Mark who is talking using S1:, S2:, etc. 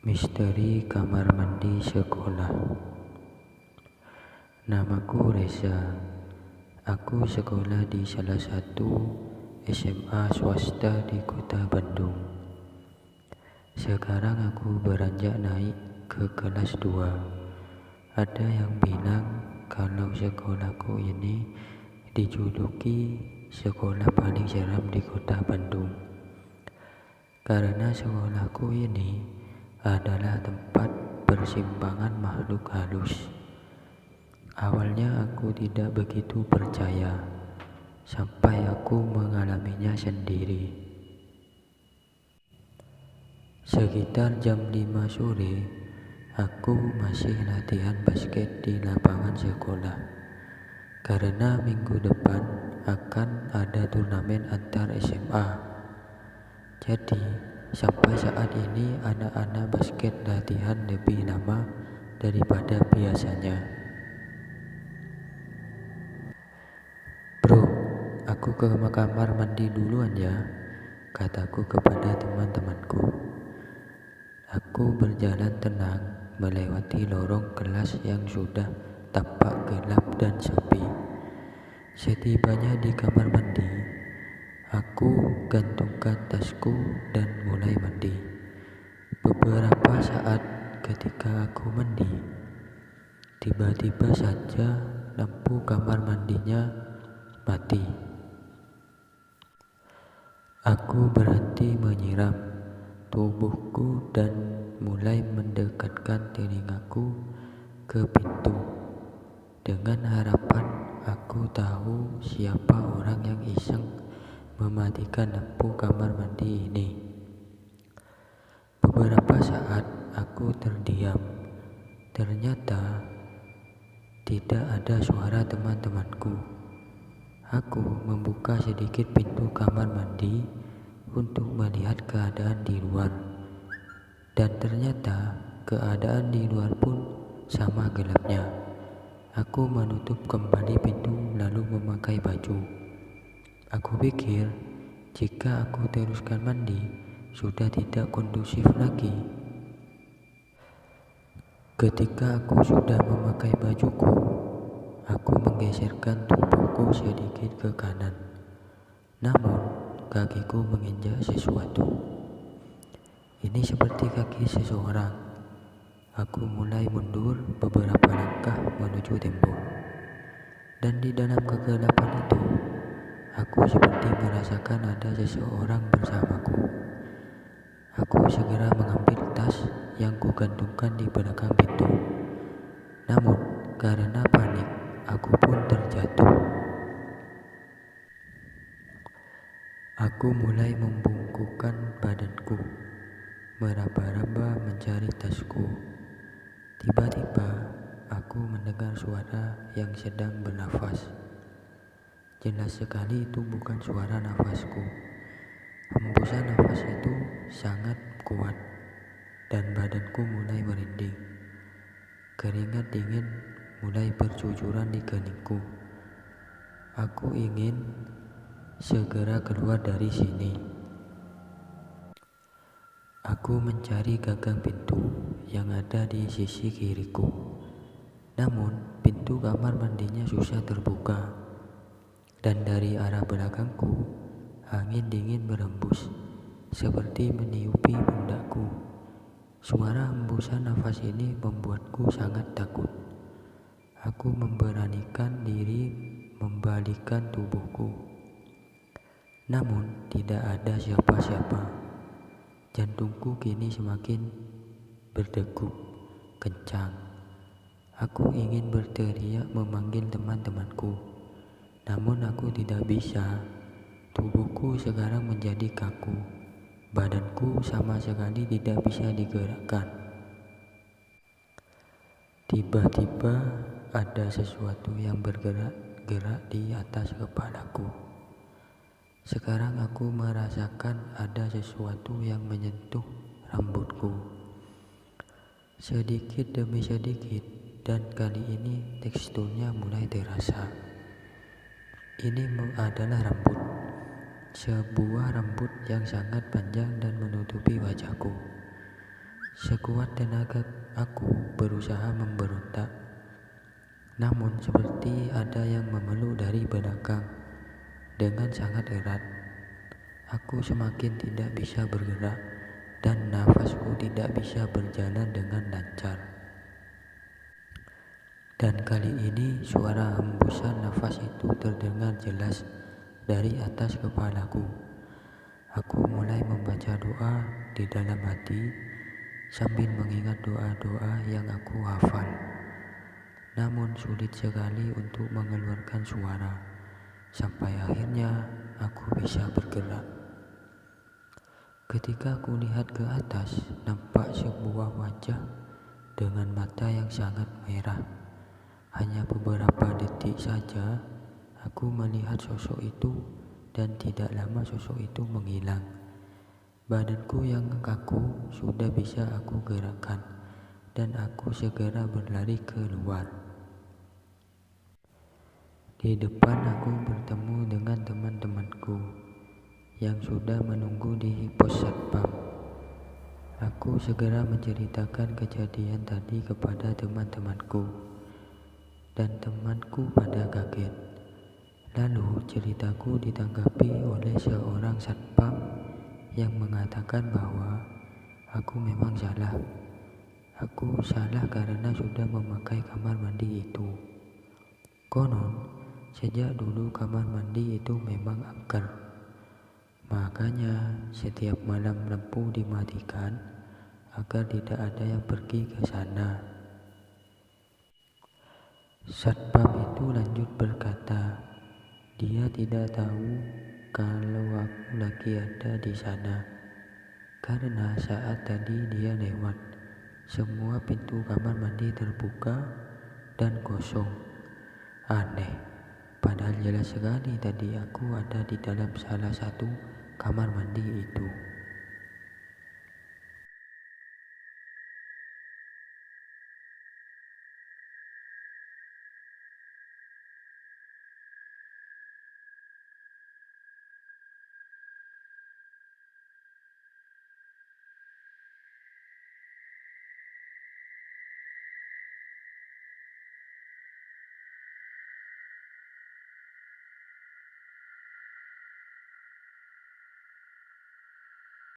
S1: Misteri kamar mandi sekolah. Namaku Reza. Aku sekolah di salah satu SMA swasta di kota Bandung. Sekarang aku beranjak naik ke kelas 2. Ada yang bilang kalau sekolahku ini dijuluki sekolah paling seram di kota Bandung. Karena sekolahku ini adalah tempat persimpangan makhluk halus. Awalnya aku tidak begitu percaya, sampai aku mengalaminya sendiri. Sekitar jam 5 sore, aku masih latihan basket di lapangan sekolah. Karena minggu depan akan ada turnamen antar SMA. Jadi, sampai saat ini anak-anak basket latihan lebih lama daripada biasanya. Bro, aku ke kamar mandi duluan ya, kataku kepada teman-temanku. Aku berjalan tenang melewati lorong kelas yang sudah tampak gelap dan sepi. Setibanya di kamar mandi, aku gantungkan tasku dan mulai mandi. Beberapa saat ketika aku mandi, tiba-tiba saja lampu kamar mandinya mati. Aku berhenti menyiram tubuhku dan mulai mendekatkan telingaku ke pintu dengan harapan aku tahu siapa orang yang iseng mematikan lampu kamar mandi ini. Beberapa saat aku terdiam. Ternyata tidak ada suara teman-temanku. Aku membuka sedikit pintu kamar mandi untuk melihat keadaan di luar. Dan ternyata keadaan di luar pun sama gelapnya. Aku menutup kembali pintu lalu memakai baju. Aku pikir jika aku teruskan mandi sudah tidak kondusif lagi. Ketika aku sudah memakai bajuku, aku menggeserkan tubuhku sedikit ke kanan. Namun kakiku menginjak sesuatu. Ini seperti kaki seseorang. Aku mulai mundur beberapa langkah menuju tembok. Dan di dalam kegelapan itu, aku seperti merasakan ada seseorang bersamaku. Aku segera mengambil tas yang kugantungkan di belakang pintu. Namun, karena panik, aku pun terjatuh. Aku mulai membungkukkan badanku, meraba-raba mencari tasku. Tiba-tiba, aku mendengar suara yang sedang bernafas. Jelas sekali itu bukan suara nafasku. Hembusan nafas itu sangat kuat dan badanku mulai merinding. Keringat dingin mulai bercucuran di keningku. Aku ingin segera keluar dari sini. Aku mencari gagang pintu yang ada di sisi kiriku. Namun pintu kamar mandinya susah terbuka. Dan dari arah belakangku, angin dingin berembus, seperti meniupi pundakku. Suara hembusan nafas ini membuatku sangat takut. Aku memberanikan diri membalikkan tubuhku. Namun tidak ada siapa-siapa. Jantungku kini semakin berdegup kencang. Aku ingin berteriak memanggil teman-temanku. Namun aku tidak bisa. Tubuhku sekarang menjadi kaku. Badanku sama sekali tidak bisa digerakkan. Tiba-tiba ada sesuatu yang bergerak-gerak di atas kepalaku. Sekarang aku merasakan ada sesuatu yang menyentuh rambutku. Sedikit demi sedikit, dan kali ini teksturnya mulai terasa. Ini adalah rambut. Sebuah rambut yang sangat panjang dan menutupi wajahku. Sekuat tenaga aku berusaha memberontak, namun seperti ada yang memeluk dari belakang dengan sangat erat. Aku semakin tidak bisa bergerak dan nafasku tidak bisa berjalan dengan lancar. Dan kali ini suara hembusan nafas itu terdengar jelas dari atas kepalaku. Aku mulai membaca doa di dalam hati sambil mengingat doa-doa yang aku hafal. Namun sulit sekali untuk mengeluarkan suara, sampai akhirnya aku bisa bergerak. Ketika aku lihat ke atas, nampak sebuah wajah dengan mata yang sangat merah. Hanya beberapa detik saja aku melihat sosok itu, dan tidak lama sosok itu menghilang. Badanku yang kaku sudah bisa aku gerakkan, dan aku segera berlari keluar. Di depan aku bertemu dengan teman-temanku yang sudah menunggu di pos satpam. Aku segera menceritakan kejadian tadi kepada teman-temanku, dan temanku pada kaget. Lalu ceritaku ditanggapi oleh seorang satpam yang mengatakan bahwa aku memang salah. Aku salah karena sudah memakai kamar mandi itu. Konon, sejak dulu kamar mandi itu memang angker. Makanya setiap malam lampu dimatikan agar tidak ada yang pergi ke sana. Satpam itu lanjut berkata, dia tidak tahu kalau aku lagi ada di sana, karena saat tadi dia lewat, semua pintu kamar mandi terbuka dan kosong. Aneh, padahal jelas sekali tadi aku ada di dalam salah satu kamar mandi itu.